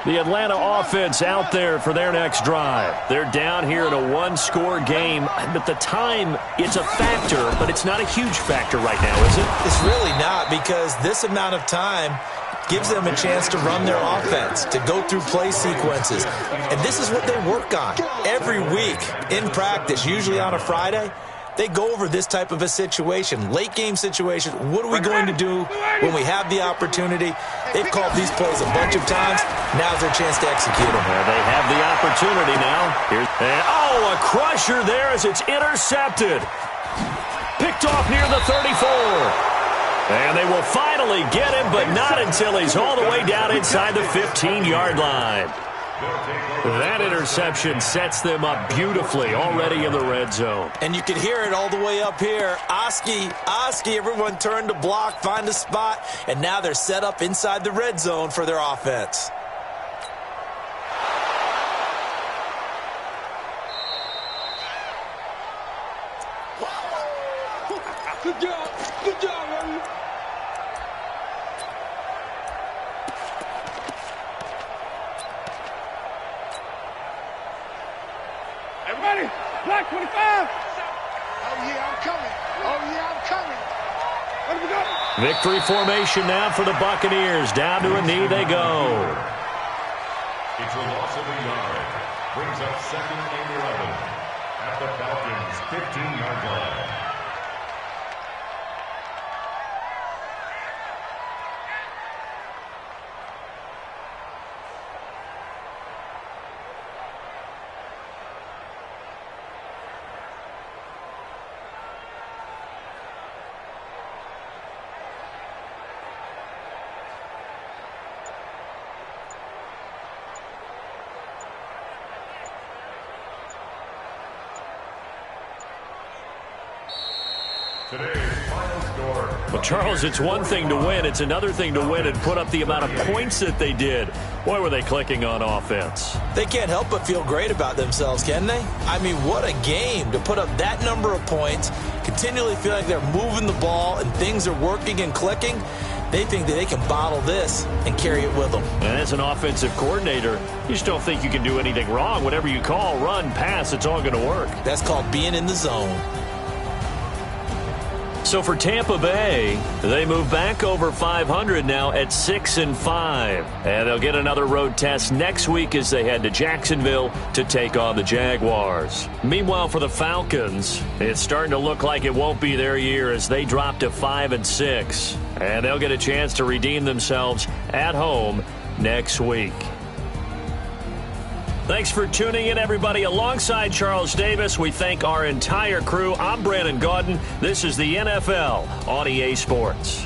The Atlanta offense out there for their next drive. They're down here in a 1-score game, but the time, it's a factor, but it's not a huge factor right now, is it? It's really not, because this amount of time gives them a chance to run their offense, to go through play sequences. And this is what they work on every week in practice, usually on a Friday. They go over this type of a situation, late-game situation. What are we going to do when we have the opportunity? They've called these plays a bunch of times. Now's their chance to execute them. They have the opportunity now. A crusher there as it's intercepted. Picked off near the 34. And they will finally get him, but not until he's all the way down inside the 15-yard line. That interception sets them up beautifully already in the red zone. And you can hear it all the way up here. Oski, everyone turned to block, find a spot, and now they're set up inside the red zone for their offense. Good job, Ronnie. Everybody, block 25. Oh, yeah, I'm coming. Let me go. Victory formation now for the Buccaneers. Down to a knee they go. It's a loss of a yard. Brings up 2nd and 11 at the Falcons' 15-yard line. Well, Charles, it's one thing to win. It's another thing to win and put up the amount of points that they did. Boy, were they clicking on offense. They can't help but feel great about themselves, can they? I mean, what a game to put up that number of points, continually feel like they're moving the ball and things are working and clicking. They think that they can bottle this and carry it with them. And as an offensive coordinator, you just don't think you can do anything wrong. Whatever you call, run, pass, it's all going to work. That's called being in the zone. So for Tampa Bay, they move back over 500 now at 6-5. And they'll get another road test next week as they head to Jacksonville to take on the Jaguars. Meanwhile, for the Falcons, it's starting to look like it won't be their year as they drop to 5-6. And they'll get a chance to redeem themselves at home next week. Thanks for tuning in, everybody. Alongside Charles Davis, we thank our entire crew. I'm Brandon Gaudin. This is the NFL on EA Sports.